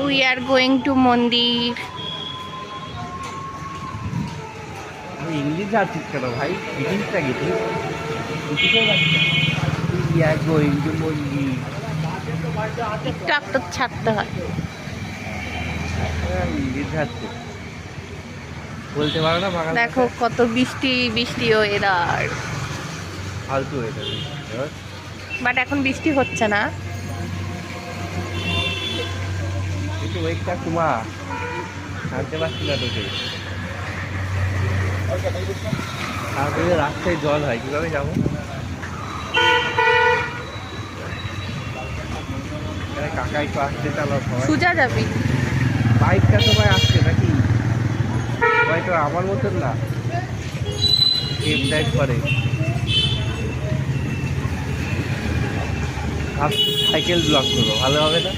we are going to মন্দির। English যাচ্ছিস কেন ভাই? ইংলিশটা কি তুই? We are going to মন্দির। একটু একটু ছাড়তে হয়। ইংলিশ যাচ্ছে বলতে পারো না বাংলা? দেখো কত বৃষ্টি বৃষ্টি ওয়েদার, ফালতু এটা। বাট এখন বৃষ্টি হচ্ছে না। একটু ওয়েটটা তোমা ছাড়তে পারছি না তোকে। তারপরে রাস্তায় জল হয়, কিভাবে যাবো? কাকা একটু আসতে চালাও সবাই। সুজা যাবি? বাইকটা সবাই আসছে নাকি? সবাই তো আমার মতন না, গেম টাইপ করে। সাইকেল ব্লক করবো, ভালো হবে না?